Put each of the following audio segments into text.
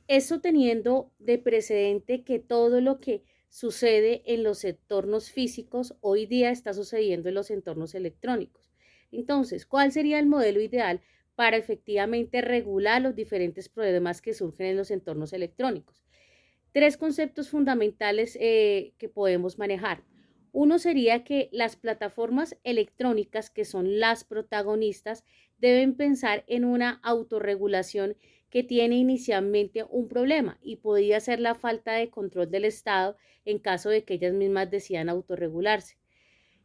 Eso teniendo de precedente que todo lo que sucede en los entornos físicos hoy día está sucediendo en los entornos electrónicos. Entonces, ¿cuál sería el modelo ideal para efectivamente regular los diferentes problemas que surgen en los entornos electrónicos? Tres conceptos fundamentales que podemos manejar. Uno sería que las plataformas electrónicas, que son las protagonistas, deben pensar en una autorregulación que tiene inicialmente un problema y podría ser la falta de control del Estado en caso de que ellas mismas decidan autorregularse.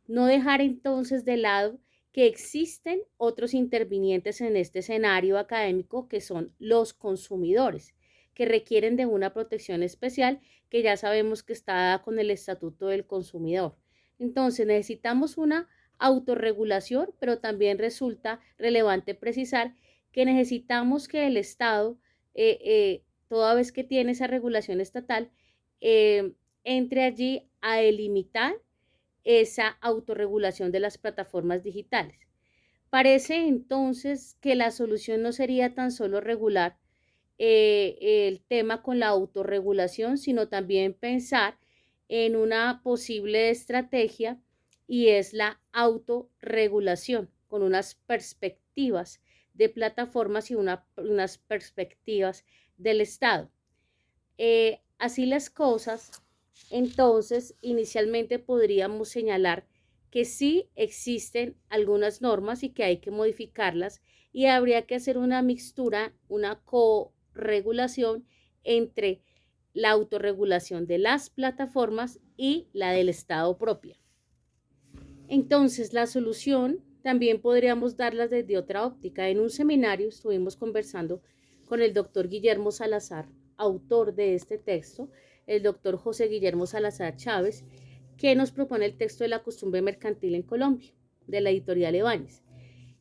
No dejar entonces de lado que existen otros intervinientes en este escenario académico que son los consumidores, que requieren de una protección especial que ya sabemos que está dada con el Estatuto del Consumidor. Entonces necesitamos una autorregulación, pero también resulta relevante precisar que necesitamos que el Estado, toda vez que tiene esa regulación estatal, eh, entre allí a delimitar esa autorregulación de las plataformas digitales. Parece entonces que la solución no sería tan solo regular el tema con la autorregulación, sino también pensar en una posible estrategia y es la autorregulación con unas perspectivas de plataformas y unas perspectivas del Estado. Así las cosas, entonces inicialmente podríamos señalar que sí existen algunas normas y que hay que modificarlas y habría que hacer una mixtura, una corregulación entre la autorregulación de las plataformas y la del Estado propia. Entonces, la solución también podríamos darla desde otra óptica. En un seminario estuvimos conversando con el doctor Guillermo Salazar, autor de este texto, el doctor José Guillermo Salazar Chávez, que nos propone el texto de la costumbre mercantil en Colombia, de la editorial Ebáñez.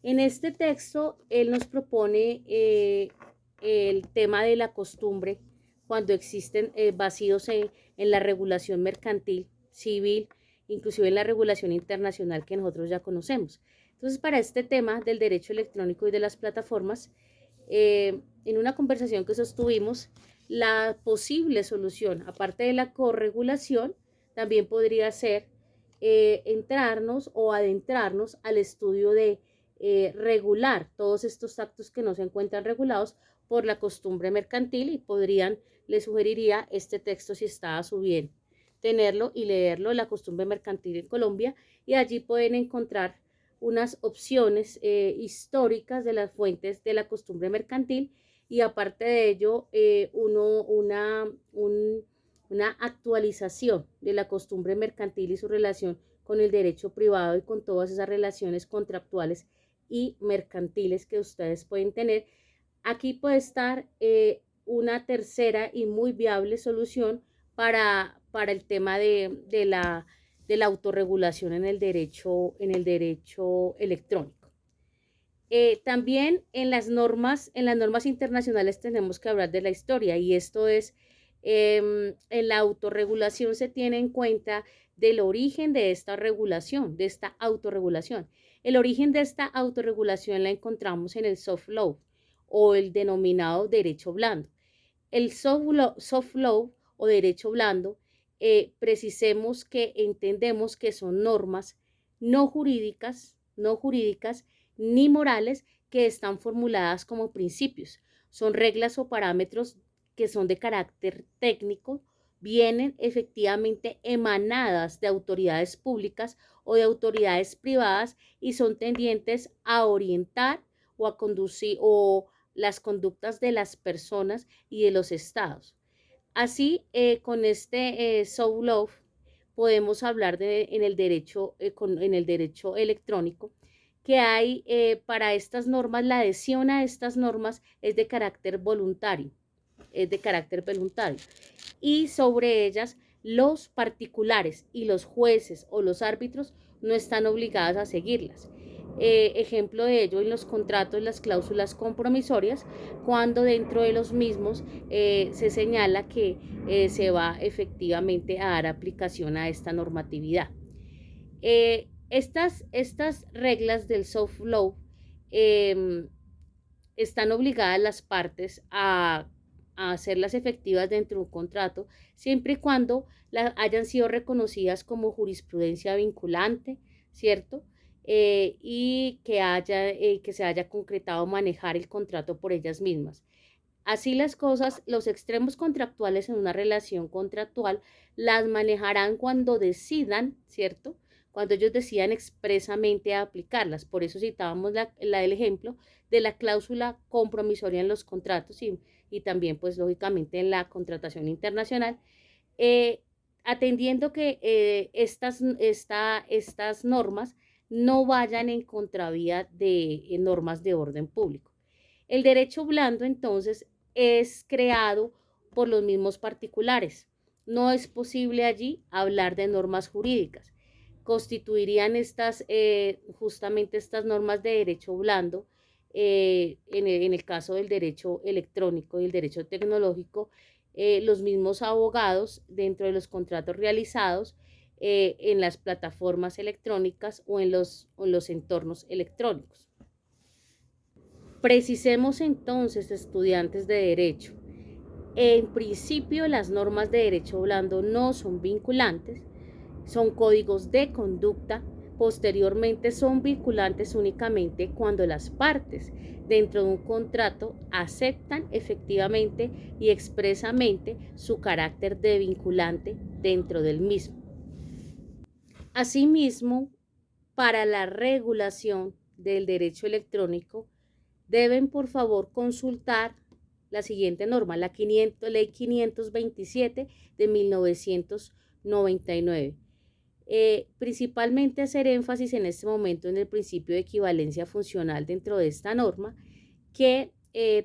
En este texto, él nos propone el tema de la costumbre cuando existen vacíos en la regulación mercantil, civil, inclusive en la regulación internacional que nosotros ya conocemos. Entonces, para este tema del derecho electrónico y de las plataformas, en una conversación que sostuvimos, la posible solución, aparte de la corregulación, también podría ser entrarnos o adentrarnos al estudio de regular todos estos actos que no se encuentran regulados por la costumbre mercantil y podrían, le sugeriría este texto si está a su bien, tenerlo y leerlo, La costumbre mercantil en Colombia, y allí pueden encontrar unas opciones históricas de las fuentes de la costumbre mercantil y aparte de ello una actualización de la costumbre mercantil y su relación con el derecho privado y con todas esas relaciones contractuales y mercantiles que ustedes pueden tener. Aquí puede estar una tercera y muy viable solución para el tema de la autorregulación en el derecho electrónico. También en las normas internacionales tenemos que hablar de la historia y esto es, en la autorregulación se tiene en cuenta del origen de esta regulación, de esta autorregulación. El origen de esta autorregulación la encontramos en el soft law o el denominado derecho blando. El soft law o derecho blando, precisemos que entendemos que son normas no jurídicas ni morales que están formuladas como principios. Son reglas o parámetros que son de carácter técnico, vienen efectivamente emanadas de autoridades públicas o de autoridades privadas y son tendientes a orientar o a conducir o las conductas de las personas y de los estados. Así, con este soft law podemos hablar en el derecho electrónico que hay para estas normas, la adhesión a estas normas es de carácter voluntario, es de carácter voluntario. Y sobre ellas, los particulares y los jueces o los árbitros no están obligados a seguirlas. Ejemplo de ello en los contratos, las cláusulas compromisorias, cuando dentro de los mismos se señala que se va efectivamente a dar aplicación a esta normatividad. Estas reglas del soft law están obligadas las partes a hacerlas efectivas dentro de un contrato, siempre y cuando hayan sido reconocidas como jurisprudencia vinculante, ¿cierto? Y que se haya concretado manejar el contrato por ellas mismas. Así las cosas, los extremos contractuales en una relación contractual las manejarán cuando decidan, ¿cierto? Cuando ellos decidan expresamente aplicarlas. Por eso citábamos el ejemplo de la cláusula compromisoria en los contratos y también, pues, lógicamente en la contratación internacional, eh, atendiendo que estas normas no vayan en contravía de normas de orden público. El derecho blando, entonces, es creado por los mismos particulares. No es posible allí hablar de normas jurídicas. Constituirían justamente estas normas de derecho blando, en el caso del derecho electrónico y el derecho tecnológico, los mismos abogados dentro de los contratos realizados en las plataformas electrónicas o en los entornos electrónicos. Precisemos entonces, estudiantes de derecho, en principio las normas de derecho blando no son vinculantes, son códigos de conducta. Posteriormente son vinculantes únicamente cuando las partes dentro de un contrato aceptan efectivamente y expresamente su carácter de vinculante dentro del mismo. Asimismo, para la regulación del derecho electrónico, deben por favor consultar la siguiente norma, la Ley 527 de 1999. Principalmente hacer énfasis en este momento en el principio de equivalencia funcional dentro de esta norma, que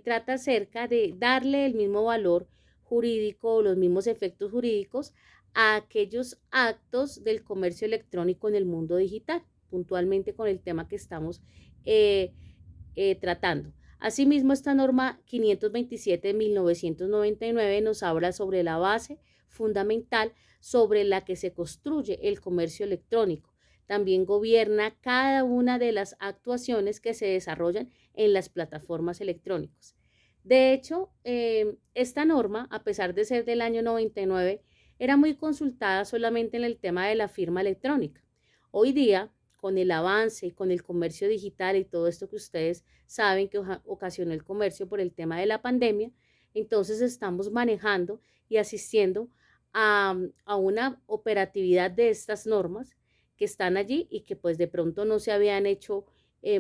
trata acerca de darle el mismo valor jurídico o los mismos efectos jurídicos a aquellos actos del comercio electrónico en el mundo digital, puntualmente con el tema que estamos tratando. Asimismo, esta norma 527 de 1999 nos habla sobre la base fundamental sobre la que se construye el comercio electrónico. También gobierna cada una de las actuaciones que se desarrollan en las plataformas electrónicas. De hecho, esta norma, a pesar de ser del año 99, era muy consultada solamente en el tema de la firma electrónica. Hoy día, con el avance y con el comercio digital y todo esto que ustedes saben que ocasionó el comercio por el tema de la pandemia, entonces estamos manejando y asistiendo a una operatividad de estas normas que están allí y que pues de pronto no se habían hecho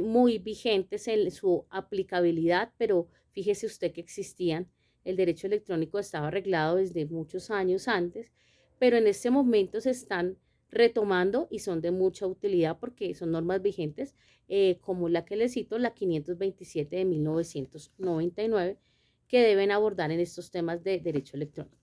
muy vigentes en su aplicabilidad, pero fíjese usted que existían. El derecho electrónico estaba arreglado desde muchos años antes, pero en este momento se están retomando y son de mucha utilidad porque son normas vigentes, como la que les cito, la 527 de 1999, que deben abordar en estos temas de derecho electrónico.